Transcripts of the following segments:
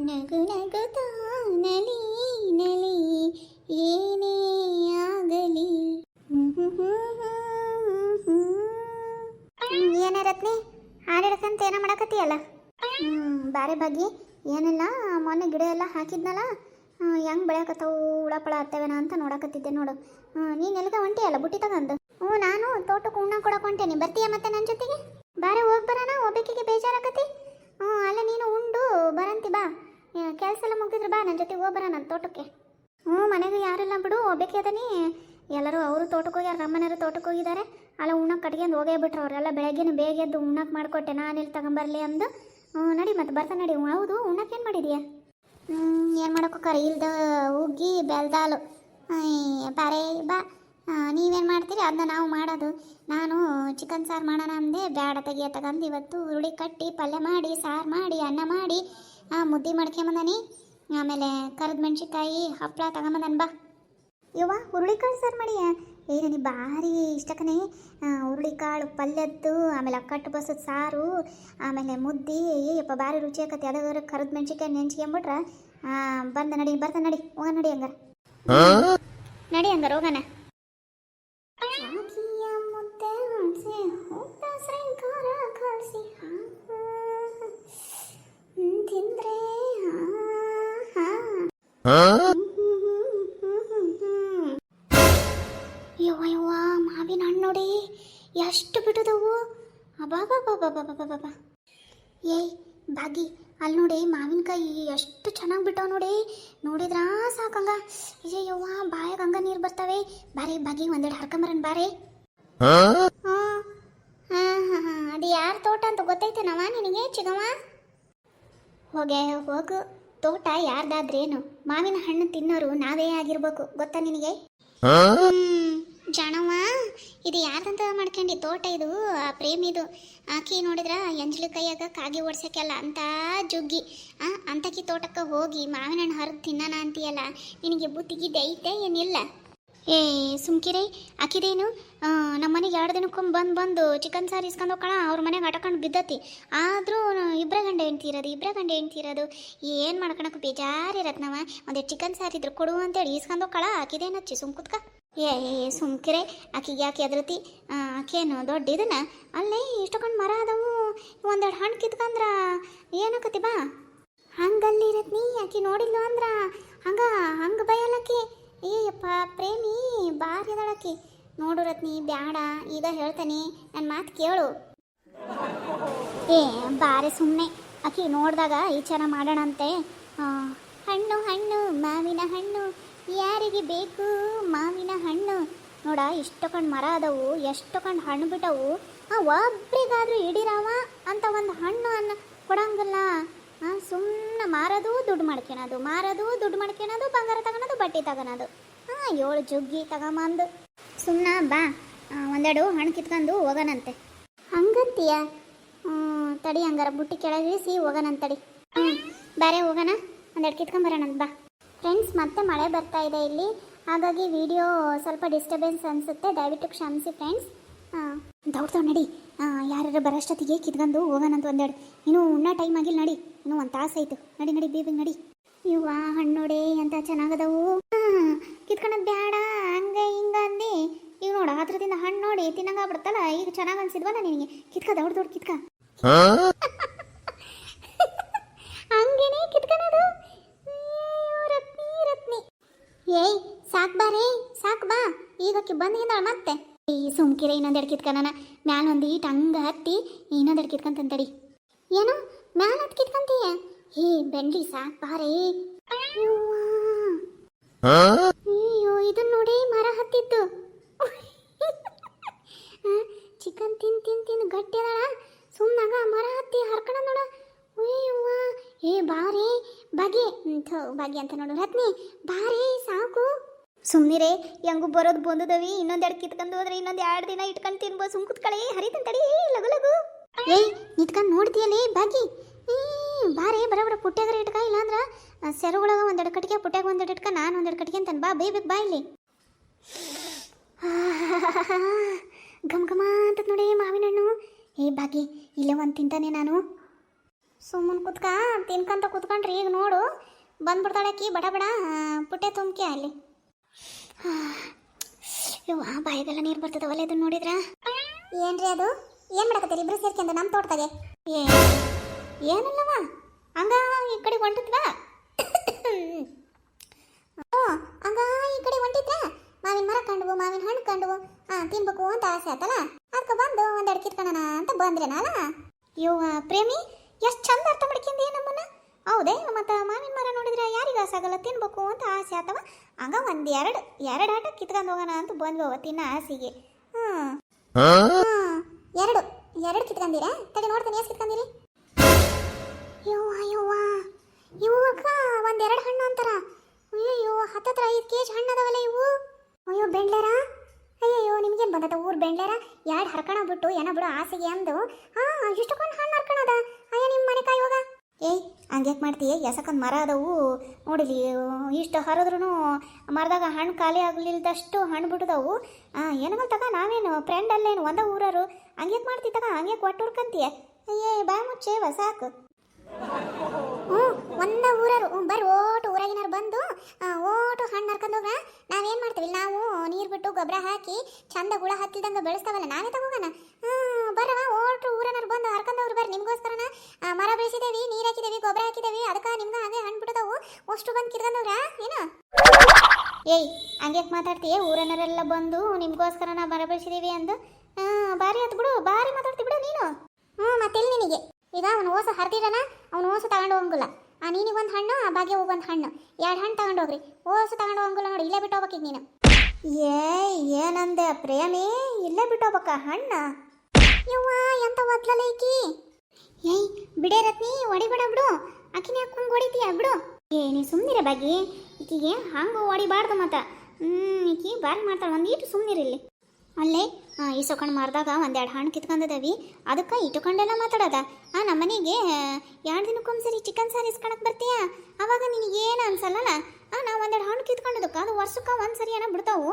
ನಗು ನಗುತ್ತಾ ನಲಿ ನಲಿ ಏನೇ ಆಗಲಿ. ಏನೇ ರತ್ನಿ ಹಾಡಿಡ್ಕಂತ ಏನೋ ಮಾಡಕತ್ತೀಯಲ್ಲ? ಬಾರೆ ಬಗ್ಗೆ ಏನಿಲ್ಲ, ಮೊನ್ನೆ ಗಿಡ ಎಲ್ಲ ಹಾಕಿದ್ನಲ್ಲ, ಹೆಂಗೆ ಬೆಳೆಯಕತ್ತವು ಹುಳಪಳ ಹತ್ತವೇನ ಅಂತ ನೋಡಕತ್ತಿದ್ದೆ ನೋಡು. ನೀನು ಎಲ್ಲಿಗೆ ಹೊಂಟಿಯಲ್ಲ ಬುಟ್ಟಿ ತಗೊಂಡು? ನಾನು ತೋಟಕ್ಕೆ ಉಣ್ಣ ಕೊಡಕ್ಕೆ ಹೊಂಟೇನಿ, ಬರ್ತೀಯ ಮತ್ತೆ ನನ್ನ ಜೊತೆಗೆ? ಬಾರೆ ಹೋಗಿ ಬರೋಣ, ಒಬ್ಬಾಕಿಗೆ ಬೇಜಾರಾಕತಿ. ಅಲ್ಲ ನೀನು ಉಂಡು ಬರಂತಿ ಬಾ, ಕೆಲಸ ಎಲ್ಲ ಮುಗಿದ್ರೆ ಬಾ ನನ್ನ ಜೊತೆಗೆ ಹೋಗಿ ಬರೋಣ ತೋಟಕ್ಕೆ. ಮನೆಗೆ ಯಾರೆಲ್ಲ ಬಿಡು, ಒಬ್ಬಾಕಿ ಅದನಿ. ಎಲ್ಲರೂ ಅವರು ತೋಟಕ್ಕೆ ಹೋಗ್ಯಾರ, ನಮ್ಮನೆಯವರು ತೋಟಕ್ಕೆ ಹೋಗಿದ್ದಾರೆ. ಅಲ್ಲ ಉಣ್ಣಕ್ಕೆ ಕಟ್ಕೊಂಡು ಹೋಗೇ ಬಿಟ್ರು ಅವರೆಲ್ಲ. ಬೆಳಗ್ಗೆನೇ ಬೇಗ ಎದ್ದು ಉಣ್ಣಕ್ಕೆ ಮಾಡಿಕೊಟ್ಟೆ, ನಾನೆಲ್ಲಿ ತಗೊಂಬರ್ಲಿ ಅಂದು. ನಡಿ ಮತ್ತೆ ಬರ್ತಾ ನಡಿ. ಹೌದು, ಉಣ್ಣಕ್ಕೆ ಏನು ಮಾಡಿದೀಯ? ಏನು ಮಾಡೋಕ್ಕೋಕ್ಕಾರ ಇಲ್ದ ಹುಗ್ಗಿ ಬೆಲ್ದಾಲು ಬಾರೆ ಬಾ. ನೀವೇನು ಮಾಡ್ತೀರಿ ಅದನ್ನ ನಾವು ಮಾಡೋದು. ನಾನು ಚಿಕನ್ ಸಾರು ಮಾಡೋಣ ಅಂದೆ, ಬೇಡ ತೆಗಿಯ ತಗೊಂಡು ಇವತ್ತು ಹುರುಳಿ ಕಟ್ಟಿ ಪಲ್ಯ ಮಾಡಿ ಸಾರು ಮಾಡಿ ಅನ್ನ ಮಾಡಿ ಮುದ್ದೆ ಮಾಡ್ಕೊಂಬಂದನಿ. ಆಮೇಲೆ ಕರಿದ ಮೆಣಸಿನ್ಕಾಯಿ ಹಪ್ಪಳ ತಗೊಂಬಂದನ್ ಬಾ. ಯವ್ವ ಹುರುಳಿಕಾಳು ಸಾರು ಮಾಡಿಯ? ನನಗೆ ಭಾರಿ ಇಷ್ಟಕ್ಕನೇ. ಹುರುಳಿಕಾಳು ಪಲ್ಯದ್ದು, ಆಮೇಲೆ ಅಕ್ಕಟ್ಟು ಬಸದ ಸಾರು, ಆಮೇಲೆ ಮುದ್ದೆ. ಯಪ್ಪ ಭಾರಿ ರುಚಿ ಆಕತಿ. ಅದಾದ್ರೆ ಕರಿದ ಮೆಣಸಿನ್ಕಾಯಿ ನೆಂಚ್ಕೊಂಬಿಟ್ರೆ ಬಂದ ನಡಿ, ಬರ್ತಾ ನಡಿ, ಹೋಗೋಣ ನಡಿ ಹಂಗಾರ. ನಡಿ ಹಂಗಾರ ಹೋಗೋಣ. ತಿಂದ್ರೆ ಯವ್ವ ಯವ್ವ ಮಾವಿನ ಹಣ್ಣು ನೋಡಿ ಎಷ್ಟು ಬಿಟ್ಟದವು. ಅಬಾಬಾಬಾಬಾಬಾಬಾಬಾ. ಏಯ್ ಬಾಗಿ ಅಲ್ಲಿ ನೋಡಿ ಮಾವಿನಕಾಯಿ ಎಷ್ಟು ಚೆನ್ನಾಗಿ ಬಿಟ್ಟವು ನೋಡಿ. ನೋಡಿದ್ರಾ ಸಾಕಂಗ ಯವ್ವ ಬಾಯಾಗ ಹಂಗ ನೀರು ಬರ್ತವೆ. ಬಾರಿ ಬಾಗಿ ಒಂದೆರಡು ಹರ್ಕೊಂಬರನ್ ಬಾರೆ. ಅದು ಯಾರ ತೋಟ ಅಂತ ಗೊತ್ತೈತೆ ನಿನಗೆ ಚಿಗವ? ಹೋಗು, ತೋಟ ಯಾರ್ದಾದ್ರೇನು, ಮಾವಿನ ಹಣ್ಣು ತಿನ್ನೋರು ನಾವೇ ಆಗಿರ್ಬೇಕು, ಗೊತ್ತಾ ನಿನಗೆ? ಜಾಣವ್ವ, ಇದು ಯಾರ್ದಂತ ಮಾಡ್ಕೊಂಡಿ ತೋಟ? ಇದು ಪ್ರೇಮಿದು. ಆಕಿ ನೋಡಿದ್ರ ಎಂಜಲು ಕೈಯಾಗ ಕಾಗಿ ಓಡ್ಸಕ್ಕೆಲ್ಲ ಅಂತ ಜುಗ್ಗಿ ಅಂತಕಿ ತೋಟಕ್ಕೆ ಹೋಗಿ ಮಾವಿನ ಹಣ್ಣು ಹರಿದು ತಿನ್ನಾನ ಅಂತೀಯಲ್ಲ, ನಿನಗೆ ಬುತ್ತಿಗಿದ್ದೆ ಐತೆ ಏನಿಲ್ಲ? ಏ ಸುಮ್ಕಿರಿ, ಆಕಿದೇನು ನಮ್ಮ ಮನೆಗೆ 2 ದಿನಕ್ಕೊಮ್ಮೆ ಬಂದು ಚಿಕನ್ ಸಾರು ಇಸ್ಕೊಂಡು ಹೋಗೋಣ. ಅವ್ರ ಮನೆಗೆ ಆಟಕೊಂಡು ಬಿದ್ದತಿ. ಆದರೂ ಇಬ್ಬರ ಗಂಡ ಹೆಣ್ತಿರೋದು ಏನು ಮಾಡ್ಕೊಳಕ್ಕೆ ಬೇಜಾರಿರತ್ತೆ. ನಾವು ಒಂದೇ ಚಿಕನ್ ಸಾರು ಇದ್ರೆ ಕೊಡು ಅಂತೇಳಿ ಇಸ್ಕೊಂಡು ಹೋಗೋಣ. ಆಕಿದೇನು ಹಚ್ಚಿ ಸುಮ್ ಕುತ್ಕ. ಸುಮ್ಕಿರೆ, ಆಕಿಗೆ ಯಾಕೆ ಎದ್ರತಿ? ಆಕೇನು ದೊಡ್ಡ ಇದನ್ನ ಅಲ್ಲೇ ಇಷ್ಟೊಂದು ಮರ ಅದಾವು, ಒಂದೆರಡು ಹಣ್ಣು ಕಿತ್ಕಂದ್ರ ಏನಾಕತಿ ಬಾ. ಹಂಗಲ್ಲಿರತ್ ನೀ ಆಕಿ ನೋಡಿಲ್ಲ ಅಂದ್ರ ಹಂಗೆ ಬಯಲಕ್ಕಿ. ಏಯಪ್ಪ ಪ್ರೇಮಿ ಬಾರಿ ಅದಳಕಿ. ನೋಡು ರತ್ನಿ ಬ್ಯಾಡ, ಈಗ ಹೇಳ್ತಾನೆ, ನನ್ನ ಮಾತು ಕೇಳು. ಬಾರೆ ಸುಮ್ಮನೆ ಆಕಿ ನೋಡಿದಾಗ ಈಚಾರ ಮಾಡೋಣಂತೆ. ಹಣ್ಣು ಮಾವಿನ ಹಣ್ಣು ಯಾರಿಗೆ ಬೇಕು ಮಾವಿನ ಹಣ್ಣು? ನೋಡ ಇಷ್ಟೊಂದು ಮರ ಅದಾವು, ಎಷ್ಟೊಂದು ಹಣ್ಣು ಬಿಟ್ಟವು. ಒಬ್ರಿಗಾದ್ರೂ ಹಿಡಿರವ ಅಂತ ಒಂದು ಹಣ್ಣು ಕೊಡಂಗಿಲ್ಲ. ಸುಮ್ಮನೆ ಮಾರೋದು ದುಡ್ಡು ಮಾಡ್ಕೊಳೋದು, ಬಂಗಾರ ತಗೊಳೋದು, ಬಟ್ಟೆ ತಗೊಳೋದು. 7 ಜುಗ್ಗಿ ತಗೊಂಬಂದು ಸುಮ್ಮನೆ ಬಾ, ಒಂದೆರಡು ಹಣ್ಣು ಕಿತ್ಕೊಂಡು ಹೋಗೋಣಂತೆ. ಹಂಗಂತೀಯ? ತಡಿ ಹಂಗಾರ ಬುಟ್ಟಿ ಕೆಳಗಿಳಿಸಿ ಹೋಗೋಣಂತಡಿ. ಬಾರೆ ಹೋಗೋಣ, ಒಂದೆರಡು ಕಿತ್ಕೊಂಬರೋಣಂತ ಬಾ. ಫ್ರೆಂಡ್ಸ್, ಮತ್ತೆ ಮಳೆ ಬರ್ತಾ ಇದೆ ಇಲ್ಲಿ, ಹಾಗಾಗಿ ವಿಡಿಯೋ ಸ್ವಲ್ಪ ಡಿಸ್ಟರ್ಬೆನ್ಸ್ ಅನಿಸುತ್ತೆ, ದಯವಿಟ್ಟು ಕ್ಷಮಿಸಿ ಫ್ರೆಂಡ್ಸ್. ದೌಡ್ತಾವ್ ನಡಿ, ಯಾರು ಬರೋಷ್ಟೊತ್ತಿಗೆ ಕಿತ್ಕೊಂಡು ಹೋಗೋಣಂತ. ಒಂದೆರಡು ಇನ್ನೂ ಉಣ್ಣ ಟೈಮ್ ಆಗಿಲ್ಲ, ನಡಿ, ಇನ್ನೂ 1 ತಾಸು ಆಯಿತು. ನಡಿ ಬೇಬಿ ನಡಿ. ಇವ್ವ ಹಣ್ಣು ನೋಡಿ ಅಂತ ಚೆನ್ನಾಗದವು. ಕಿತ್ಕೊಳೋದು ಬೇಡ ಹಂಗೆ ಹಿಂಗೆ ಅಂದು ಈಗ ನೋಡು, ಹತ್ರದಿಂದ ಹಣ್ಣು ನೋಡಿ ತಿನ್ನಂಗಾಗ್ಬಿಡುತ್ತಲ್ಲ. ಈಗ ಚೆನ್ನಾಗಿ ಅನ್ಸಿದ್ವಲ್ಲ ನಿನಗೆ, ಕಿತ್ಕ ದೌಡ್ ಕಿತ್ಕ. ಹಂಗೇನೆ ಕಿತ್ಕೊಳೋದು. ರತ್ನಿ ಏಯ್ ಸಾಕು ಬಾ, ಈಗಕ್ಕೆ ಬಂದಿಂದ ಮತ್ತೆ. ಸುಮ್ಕಿರ, ಇನ್ನೊಂದೆರಡು ಕಿತ್ಕೊಳ್ಳೋಣ. ಮ್ಯಾಲ ಒಂದು ಈಟ್ ಹಂಗೆ ಹತ್ತಿ ಇನ್ನೊಂದೆರಡು ಕಿತ್ಕೊಂತಂತಡಿ. ಏನು ಮ್ಯಾಲ ಹತ್ತು ಕಿತ್ಕೊಂತೀಯ? ಬೆಂಡಿ ಸಾಕು ಬಾರೇ. ಅಯ್ಯೋ ಇದನ್ನ ನೋಡಿ, ಮರ ಹತ್ತಿತ್ತು. ಚಿಕನ್ ತಿಂದು ಗಟ್ಟಿ ಅದಳ, ಸುಮ್ಮನಾಗ ಮರ ಹತ್ತಿ ಹರ್ಕಣ ನೋಡ. ಅಯ್ಯವ್ವ ಬಾರೇ ಭಾಗ್ಯ ಅಂತ ನೋಡು. ರತ್ನಿ ಬಾರೇ ಸಾಕು. ಸುಮ್ಮನಿರೇ, ಹೆಂಗು ಬರೋದು ಬಂದದವಿ. ಇನ್ನೊಂದೆರಡು ಕಿತ್ಕೊಂಡು ಹೋದ್ರೆ ಇನ್ನೊಂದು 2 ದಿನ ಇಟ್ಕೊಂಡು ತಿನ್ಬೋದು. ಸುಮ್ ಕುತ್ಕಳೆ, ಹರಿತಂತಡಿ ಲಗು. ನಿತ್ಕೊಂಡು ನೋಡ್ತೀಯಲ್ಲೇ ಬಾಗಿ. ಬಾರೇ ಬರ ಪುಟ್ಟ್ಯಾಗ್ರ ಇಟ್ಕ, ಇಲ್ಲಾಂದ್ರೆ ಸೆರಗೊಳಗ ಒಂದೆರಡು ಕಟ್ಟಿಗೆ, ಪುಟ್ಟ್ಯಾಗ ಒಂದೆರಡು ಇಟ್ಕ, ನಾನು ಒಂದೆರಡು ಕಟ್ಟಿಗೆ ಅಂತಾನೆ. ಬೇಯ್ಬೇಕು ಬಾ ಇಲ್ಲಿ. ಘಮ ಅಂತ ನೋಡಿ ಮಾವಿನ ಹಣ್ಣು. ಬಾಗಿ ಇಲ್ಲೇ ಒಂದು ತಿಂತಾನೆ ನಾನು. ಸುಮ್ಮನೆ ಕುತ್ಕ ತಿನ್ಕಂತ ಕುತ್ಕೊಂಡ್ರಿ ಈಗ ನೋಡು ಬಂದ್ಬಿಡ್ತಾಳಕ್ಕಿ ಬಡ ಬಡ ಪುಟ್ಟೆ ತುಂಬ್ಕೆ ಅಲ್ಲಿ. ಇವ ಬಾಯಿಗೆಲ್ಲ ನೀರು ಬರ್ತದವಲ್ಲ ಇದನ್ನ ನೋಡಿದ್ರ. ಏನ್ರಿ ಅದು ಏನು ಮಾಡಕತ್ತೀರಿ ಇಬ್ರು ಸೇರ್ಕೊಂಡು ನಮ್ಮ ತೋಟದಾಗೆ? ಏನಿಲ್ಲವ ಹಂಗ ಈ ಕಡೆ ಹೊಂಟಿದ್ವಾ ಹಂಗ ಈ ಕಡೆ ಹೊಂಟಿದ್ವಾ ಮಾವಿನ ಮರ ಕಂಡ್ವು ಮಾವಿನ ಹಣ್ಣು ಕಂಡ್ವು ತಿನ್ಬೇಕು ಅಂತ ಆಸೆ ಆತಲ್ಲ ಅದಕ್ಕೆ ಬಂದು ಒಂದೆರಡು ಕಿತ್ಕೊಳ್ಳೋಣ ಅಂತ ಬಂದ್ರೇನಲ್ಲ. ಇವ ಪ್ರೇಮಿ ಎಷ್ಟು ಚಂದ ಅರ್ಥ ಮಾಡ್ಕೊಂಡಿ ನಮ್ಮನ್ನ. ಹೌದೇ ಮತ್ತು ಮಾವಿನ ಮರ ನೋಡಿದ್ರೆ ಯಾರಿಗೆ ಆಸೆ ಆಗಲ್ಲ ತಿನ್ಬೇಕು ಅಂತ ಆಸೆ ಆತವ ಹಂಗ ಒಂದು ಎರಡು ಆಟ ಕಿತ್ಕೊಂಡು ಹೋಗೋಣ ಅಂತ ಬಂದ್ವಿ ತಿನ್ನ ಆಸೆಗೆ. ಎರಡು ಕಿತ್ಕೊಂಡಿರಾ ತಡಿ ನೋಡ್ತೀನಿ ಎಷ್ಟು ಕಿತ್ಕೊಂಡಿರಿ. ಇವಕ್ಕ ಒಂದೆರಡು ಹಣ್ಣು ಅಂತಾರ. ಅಯ್ಯೋ 10-5 kg ಹಣ್ಣು ಅದಾವಲ್ಲ ಇವು. ಅಯ್ಯೋ ಬೆಂಡ್ಲೇರ ಅಯ್ಯೋ ನಿಮ್ಗೇನು ಬಂದದ ಊರು ಬೆಂಡ್ಲೇರ ಎರಡು ಹರ್ಕಣ ಬಿಟ್ಟು ಏನೋ ಬಿಡು ಆಸೆಗೆ ಅಂದು ಇಷ್ಟಕ್ಕೊಂದು ಹಣ್ಣು ಹರ್ಕಣದ. ಅಯ್ಯ ನಿಮ್ಮ ಮನೆ ಕಾಯಿ ಹೋಗ. ಏಯ್ ಹಂಗ್ಯಾಕೆ ಮಾಡ್ತೀಯ ಎಸಕೊಂದು ಮರ ಅದವು ನೋಡಿಲಿ ಇಷ್ಟು ಹರಿದ್ರೂ ಮರದಾಗ ಹಣ್ಣು ಖಾಲಿ ಆಗಲಿಲ್ದಷ್ಟು ಹಣ್ಣು ಬಿಟ್ಟದವು. ಏನಂಗಲ್ ತಗ ನಾವೇನು ಫ್ರೆಂಡ್ ಅಲ್ಲೇನು ಒಂದ ಊರರು ಹಂಗ್ಯಾಕೆ ಮಾಡ್ತಿ ತಗ ಹಂಗೆ ಕೊಟ್ಟು ಹುಡ್ಕಂತೀಯ. ಅಯ್ಯೇ ಬಾಯ್ ಮುಚ್ಚೇವ ಸಾಕು. ಒಂದ ಊರರು ಬರ್ರಿ ಓಟು ಊರಾಗಿನಾರು ಬಂದು ಓಟು ಹಣ್ಣು ಹರ್ಕೊಂಡು ಹೋಗ. ನಾವೇನು ಮಾಡ್ತೀವಿ ನಾವು ನೀರು ಬಿಟ್ಟು ಗೊಬ್ಬರ ಹಾಕಿ ಚಂದ ಗುಳ ಹತ್ತಿದಂಗೆ ಬೆಳೆಸ್ತಾವಲ್ಲ ನಾವೇ ತಗೋಗೋಣ. ಬರವ ಓಟು ಊರನಾರು ಬಂದು ಹರ್ಕೊಂಡವ್ರು ಬರ್ರಿ ನಿಮ್ಗೋಸ್ಕರನ ಮರ ಬೆಳೆಸಿದೇವಿ ನೀರು ಹಾಕಿದೇವಿ ಗೊಬ್ಬರ ಹಾಕಿದೇವಿ ಅದಕ್ಕೆ ನಿಮ್ಗೆ ಹಾಗೆ ಹಣ್ಣು ಬಿಟ್ಟದವು ಅಷ್ಟು ಬಂದು ಕಿರ್ಕೊಂಡವ್ರ ಏನು. ಏಯ್ ಹಂಗ್ಯಾಕೆ ಮಾತಾಡ್ತೀಯ ಊರನರೆಲ್ಲ ಬಂದು ನಿಮ್ಗೋಸ್ಕರ ನಾ ಮರ ಬೆಳೆಸಿದೇವಿ ಅಂದು ಬಾರಿ ಆತು ಬಿಡು ಬಾರಿ ಮಾತಾಡ್ತಿ ಬಿಡು ನೀನು. ಮತ್ತೆಲ್ಲಿ ನಿನಗೆ ಈಗ ಅವನು ಓಸು ಹರಿದಿರನ ಅವನು ಓಸು ತಗೊಂಡು ಹೋಗಂಗಿಲ್ಲ. ನೀನಿಗೆ ಒಂದು ಹಣ್ಣು ಭಾಗ್ಯ ಹೋಗೊಂದು ಹಣ್ಣು 2 ಹಣ್ಣು ತಗೊಂಡು ಹೋಗ್ರಿ. ಓಸು ತಗೊಂಡು ಹೋಗಂಗಿಲ್ಲ ನೋಡಿ ಇಲ್ಲೇ ಬಿಟ್ಟು ಹೋಗ್ಬೇಕೀಗ ನೀನು. ಏನಂದೆ ಪ್ರೇಮಿ ಇಲ್ಲೇ ಬಿಟ್ಟು ಹೋಗ್ಬೇಕ ಹಣ್ಣ? ಯವ್ವ ಎಂತ ಒದ್ಲಲ್ಲ ಈಕಿ. ಏಯ್ ಬಿಡೇ ರತ್ನಿ ಹೊಡಿಬೇಡ ಬಿಡು ಆಕಿನ ಹಾಕೊಂಡು ಹೊಡಿತೀಯ ಬಿಡು. ನೀ ಸುಮ್ಮನಿರ ಬಾಗಿ ಈಕಿಗೆ ಹಂಗೆ ಹೊಡಿಬಾರ್ದು ಮತ್ತ. ಈಕಿ ಬಾರಿ ಮಾಡ್ತಾಳೆ ಒಂದೀಟು ಸುಮ್ಮನಿರಿಲ್ಲಿ. ಅಲ್ಲೇ ಇಸ್ಕೊಂಡು ಮಾರ್ದಾಗ 1-2 ಹಣ್ಣು ಕಿತ್ಕೊಂಡಿದ್ದಾವೆ ಅದಕ್ಕೆ ಇಟ್ಟುಕೊಂಡೆಲ್ಲ ಮಾತಾಡೋದ. ನಮ್ಮನೆಗೆ 2 ದಿನಕ್ಕೊಂದ್ಸರಿ ಚಿಕನ್ ಸಾರು ಇಸ್ಕೊಳಕ್ಕೆ ಬರ್ತೀಯ ಅವಾಗ ನಿನಗೇನು ಅನ್ಸಲ್ಲಲ್ಲ. ನಾವು 1-2 ಹಣ್ಣು ಕಿತ್ಕೊಂಡಿದ್ದಕ್ಕೆ ಅದು ವರ್ಷಕ್ಕೆ ಒಂದ್ಸರಿ ಏನೋ ಬಿಡ್ತಾವು.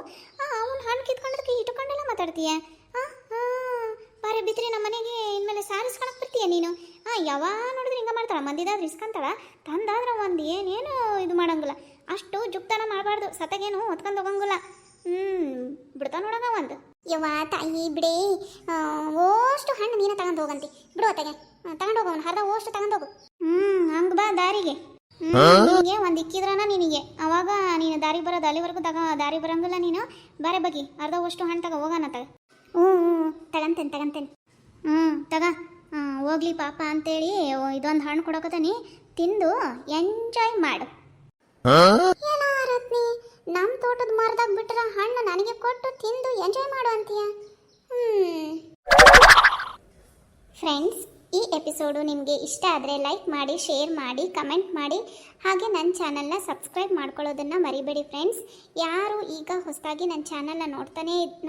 ಅವ್ನು ಹಣ್ಣು ಕಿತ್ಕೊಂಡದಕ್ಕೆ ಇಟ್ಟುಕೊಂಡೆಲ್ಲ ಮಾತಾಡ್ತೀಯ. ಬಾರಿ ಬಿತ್ರಿ ನಮ್ಮ ಮನೆಗೆ ಇನ್ಮೇಲೆ ಸಾರು ಇಸ್ಕೊಳಕ್ಕೆ ಬರ್ತೀಯ ನೀನು. ಯಾವಾಗ ನೋಡಿದ್ರೆ ಹಿಂಗೆ ಮಾಡ್ತಾಳೆ ಮಂದಿದಾದ್ರೆ ಇಸ್ಕೊಂತಾಳ ತಂದಾದ್ರೆ ಒಂದು ಏನೇನು ಇದು ಮಾಡಂಗಿಲ್ಲ. ಅಷ್ಟು ಜುಕ್ತನ ಮಾಡಬಾರ್ದು ಸತಗೇನು ಹೊತ್ಕೊಂಡು ಹೋಗಂಗಿಲ್ಲ. ಬಿಡ್ತಾ ನೋಡೋಣ ಒಂದು. ಯವ್ವ ತಾಯಿ ಬಿಡೇ ಓಷ್ಟು ಹಣ್ಣು ನೀನು ತಗೊಂಡು ಹೋಗಂತಿ ಬಿಡು ಹೊತ್ತಗೆ ತಗೊಂಡು ಹೋಗೋನು ಅರ್ಧ ಓಷ್ಟು ತಗೊಂಡು ಹೋಗು. ಹಂಗೆ ಬಾ ದಾರಿಗೆ. ನಿನಗೆ ಒಂದು ಇಕ್ಕಿದ್ರನ ನಿನಗೆ ಅವಾಗ ನೀನು ದಾರಿ ಬರೋದು ಅಲ್ಲಿವರೆಗೂ ದಾರಿ ಬರಂಗಿಲ್ಲ ನೀನು. ಬಾರೆ ಬಗ್ಗಿ ಅರ್ಧ ಓಷ್ಟು ಹಣ್ಣು ತಗೋ ಹೋಗೋಣ ತಗ. ತಗಂತೇನೆ ತಗ ಹೋಗ್ಲಿ ಪಾಪ ಅಂತೇಳಿ ಇದೊಂದು ಹಣ್ಣು ಕೊಡಕತ್ತಾನಿ ತಿಂದು ಎಂಜಾಯ್ ಮಾಡು. ರತ್ನಿ ನಮ್ಮ ತೋಟದ ಮರದಾಗ ಬಿಟ್ಟರ ಹಣ್ಣು ನನಗೆ ಕೊಟ್ಟು ತಿಂದು ಎಂಜಾಯ್ ಮಾಡು ಅಂತೀಯ. ಫ್ರೆಂಡ್ಸ್ ಈ ಎಪಿಸೋಡು ನಿಮಗೆ ಇಷ್ಟ ಆದರೆ ಲೈಕ್ ಮಾಡಿ ಶೇರ್ ಮಾಡಿ ಕಮೆಂಟ್ ಮಾಡಿ ಹಾಗೆ ನನ್ನ ಚಾನಲ್ನ ಸಬ್ಸ್ಕ್ರೈಬ್ ಮಾಡ್ಕೊಳ್ಳೋದನ್ನು ಮರಿಬೇಡಿ ಫ್ರೆಂಡ್ಸ್. ಯಾರು ಈಗ ಹೊಸದಾಗಿ ನನ್ನ ಚಾನಲ್ನ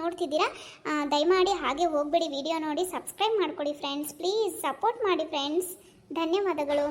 ನೋಡ್ತಿದ್ದೀರಾ ದಯಮಾಡಿ ಹಾಗೆ ಹೋಗ್ಬೇಡಿ ವಿಡಿಯೋ ನೋಡಿ ಸಬ್ಸ್ಕ್ರೈಬ್ ಮಾಡ್ಕೊಳ್ಳಿ ಫ್ರೆಂಡ್ಸ್. ಪ್ಲೀಸ್ ಸಪೋರ್ಟ್ ಮಾಡಿ ಫ್ರೆಂಡ್ಸ್. ಧನ್ಯವಾದಗಳು.